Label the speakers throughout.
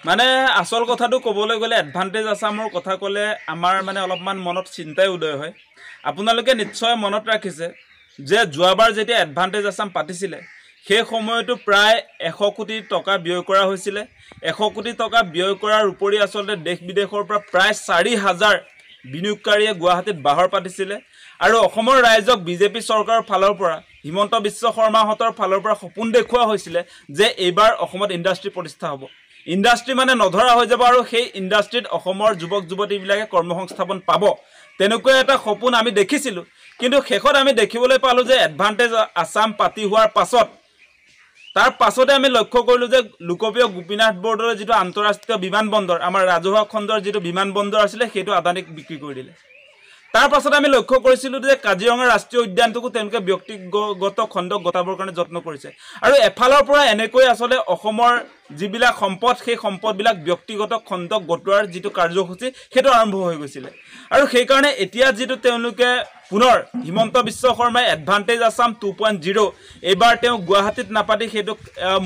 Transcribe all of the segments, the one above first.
Speaker 1: মানে আসল কথাটো ক'বলৈ গ'লে এডভান্টেজ আসামৰ কথা ক'লে আমাৰ মানে অলপমান মনত চিন্তাই উদয় হয়। আপোনালোকে নিশ্চয় মনত ৰাখিছে যে যোৱাবাৰ যেতিয়া এডভান্টেজ আসাম পাতিছিলে সেই সময়তো প্ৰায় 100 কোটি টকা ব্যয় কৰা হৈছিলে। 100 কোটি টকা ব্যয় কৰাৰ উপৰি আসলতে দেশ বিদেশৰ পৰা প্ৰায় 4000 বিনিয়োগকাৰীয়ে গুৱাহাটীত বাহৰ পাতিছিলে আৰু অসমৰ ৰাইজক বিজেপি চৰকাৰৰ ফালৰ পৰা হিমন্ত বিশ্ব শৰ্মাহঁতৰ ফালৰ পৰা সপোন দেখুওৱা হৈছিলে যে এইবাৰ অসমত ইণ্ডাষ্ট্ৰি প্ৰতিষ্ঠা হ'ব। ইণ্ডাষ্ট্ৰি মানে নধৰা হৈ যাব আৰু সেই ইণ্ডাষ্ট্ৰিত অসমৰ যুৱক যুৱতীবিলাকে কৰ্মসংস্থাপন পাব, তেনেকুৱা এটা সপোন আমি দেখিছিলোঁ। কিন্তু শেষত আমি দেখিবলৈ পালোঁ যে এডভান্টেজ আসাম পাতি হোৱাৰ পাছত তাৰ পাছতে আমি লক্ষ্য কৰিলোঁ যে লোকপ্ৰিয় গোপীনাথ বৰদলৈ যিটো আন্তঃৰাষ্ট্ৰীয় বিমানবন্দৰ আমাৰ ৰাজহুৱা খণ্ডৰ যিটো বিমানবন্দৰ আছিলে সেইটো আদানীক বিক্ৰী কৰি দিলে। তাৰ পাছত আমি লক্ষ্য কৰিছিলোঁ যে কাজিৰঙা ৰাষ্ট্ৰীয় উদ্যানটোকো তেওঁলোকে ব্যক্তিগত খণ্ডক গতাবৰ কাৰণে যত্ন কৰিছে আৰু এফালৰ পৰা এনেকৈ আচলতে অসমৰ যিবিলাক সম্পদ সেই সম্পদবিলাক ব্যক্তিগত খণ্ডক গটোৱাৰ যিটো কাৰ্যসূচী সেইটো আৰম্ভ হৈ গৈছিলে আৰু সেইকাৰণে এতিয়া যিটো তেওঁলোকে পুনৰ হিমন্ত বিশ্ব শৰ্মাই এডভান্টেজ আসাম 2.0 এইবাৰ তেওঁ গুৱাহাটীত নাপাতি সেইটো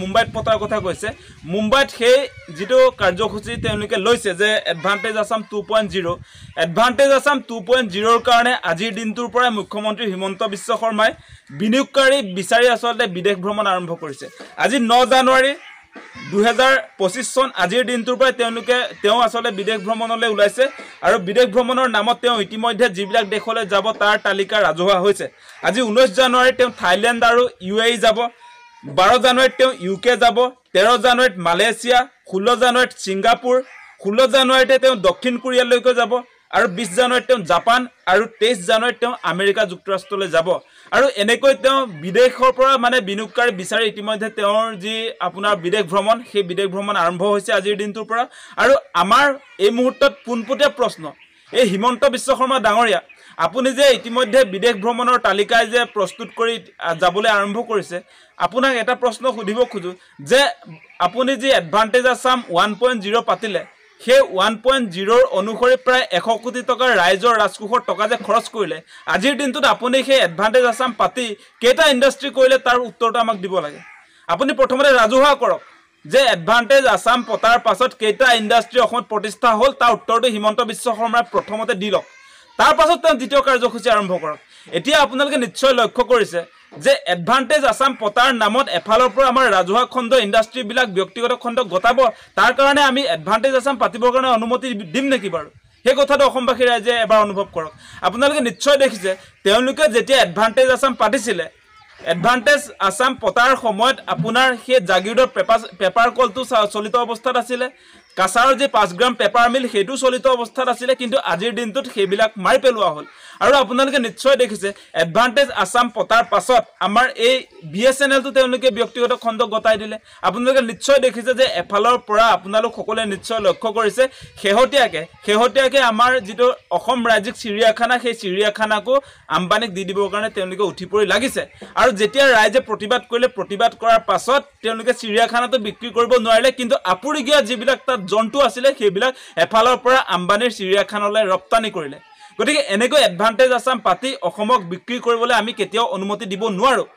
Speaker 1: মুম্বাইত পতাৰ কথা কৈছে। মুম্বাইত সেই যিটো কাৰ্যসূচী তেওঁলোকে লৈছে যে এডভান্টেজ আসাম 2.0 এডভান্টেজ আসাম 2.0ৰ কাৰণে আজিৰ দিনটোৰ পৰাই মুখ্যমন্ত্ৰী হিমন্ত বিশ্ব শৰ্মাই বিনিয়োগকাৰী বিচাৰি আচলতে বিদেশ ভ্ৰমণ আৰম্ভ কৰিছে। আজি 9 জানুৱাৰী 2025 চন আজিৰ দিনটোৰ পৰাই তেওঁ আচলতে বিদেশ ভ্ৰমণলৈ ওলাইছে আৰু বিদেশ ভ্ৰমণৰ নামত তেওঁ ইতিমধ্যে যিবিলাক দেশলৈ যাব তাৰ তালিকা ৰাজহুৱা হৈছে। আজি 19 জানুৱাৰী তেওঁ থাইলেণ্ড আৰু UAE যাব, 12 জানুৱাৰীত তেওঁ UK যাব, 13 জানুৱাৰীত মালয়েছিয়া, 16 জানুৱাৰীত ছিংগাপুৰ, 16 জানুৱাৰীতে তেওঁ দক্ষিণ কোৰিয়ালৈকে যাব আৰু 20 জানুৱাৰীত তেওঁ জাপান আৰু 23 জানুৱাৰীত তেওঁ আমেৰিকা যুক্তৰাষ্ট্ৰলৈ যাব আৰু এনেকৈ তেওঁ বিদেশৰ পৰা মানে বিনিয়োগকাৰী বিচাৰি ইতিমধ্যে তেওঁৰ যি আপোনাৰ বিদেশ ভ্ৰমণ সেই বিদেশ ভ্ৰমণ আৰম্ভ হৈছে আজিৰ দিনটোৰ পৰা। আৰু আমাৰ এই মুহূৰ্তত পোনপটীয়া প্ৰশ্ন, এই হিমন্ত বিশ্ব শৰ্মা ডাঙৰীয়া আপুনি যে ইতিমধ্যে বিদেশ ভ্ৰমণৰ তালিকাই যে প্ৰস্তুত কৰি যাবলৈ আৰম্ভ কৰিছে, আপোনাক এটা প্ৰশ্ন সুধিব খোজো যে আপুনি যি এডভান্টেজ আসাম 1.0 পাতিলে সেই 1.0ৰ অনুসৰি প্ৰায় 100 কোটি টকাৰ ৰাইজৰ ৰাজকোষৰ টকা যে খৰচ কৰিলে, আজিৰ দিনটোত আপুনি সেই এডভান্টেজ আসাম পাতি কেইটা ইণ্ডাষ্ট্ৰি কৰিলে তাৰ উত্তৰটো আমাক দিব লাগে। আপুনি প্ৰথমতে ৰাজহুৱা কৰক যে এডভান্টেজ আসাম পতাৰ পাছত কেইটা ইণ্ডাষ্ট্ৰি অসমত প্ৰতিষ্ঠা হ'ল তাৰ উত্তৰটো হিমন্ত বিশ্ব শৰ্মাই প্ৰথমতে দি লওক, তাৰ পাছত তেওঁ দ্বিতীয় কাৰ্যসূচী আৰম্ভ কৰক। এতিয়া আপোনালোকে নিশ্চয় লক্ষ্য কৰিছে যে এডভান্টেজ আসাম পতাৰ নামত এফালৰ পৰা আমাৰ ৰাজহুৱা খণ্ড ইণ্ডাষ্ট্ৰিবিলাক ব্যক্তিগত খণ্ডক গতাব, তাৰ কাৰণে আমি এডভান্টেজ আসাম পাতিবৰ কাৰণে অনুমতি দিম নেকি বাৰু? সেই কথাটো অসমবাসী ৰাইজে এবাৰ অনুভৱ কৰক। আপোনালোকে নিশ্চয় দেখিছে তেওঁলোকে যেতিয়া এডভান্টেজ আসাম পাতিছিলে, এডভান্টেজ আসাম পতাৰ সময়ত আপোনাৰ সেই জাগিৰোডৰ পেপাৰ কলটো চলিত অৱস্থাত আছিলে, কাছাৰৰ যি 5 গ্ৰাম পেপাৰ মিল সেইটো চলিত অৱস্থাত আছিলে, কিন্তু আজিৰ দিনটোত সেইবিলাক মাৰি পেলোৱা হ'ল। আৰু আপোনালোকে নিশ্চয় দেখিছে এডভান্টেজ আসাম পতাৰ পাছত আমাৰ এই BSNLটো তেওঁলোকে ব্যক্তিগত খণ্ডক গতাই দিলে। আপোনালোকে নিশ্চয় দেখিছে যে এফালৰ পৰা আপোনালোক সকলোৱে নিশ্চয় লক্ষ্য কৰিছে শেহতীয়াকৈ আমাৰ যিটো অসম ৰাজ্যিক চিৰিয়াখানা সেই চিৰিয়াখানাকো আম্বানীক দি দিবৰ কাৰণে তেওঁলোকে উঠি পৰি লাগিছে আৰু যেতিয়া ৰাইজে প্ৰতিবাদ কৰিলে, প্ৰতিবাদ কৰাৰ পাছত তেওঁলোকে চিৰিয়াখানাটো বিক্ৰী কৰিব নোৱাৰিলে, কিন্তু আপুৰুগীয়া যিবিলাক তাত জন্তু আছিলে সেইবিলাক এফালৰ পৰা আম্বানীৰ চিৰিয়াখানালৈ ৰপ্তানি কৰিলে। গতিকে এনেকৈ এডভান্টেজ আসাম পাতি অসমক বিক্ৰী কৰিবলৈ আমি কেতিয়াও অনুমতি দিব নোৱাৰোঁ।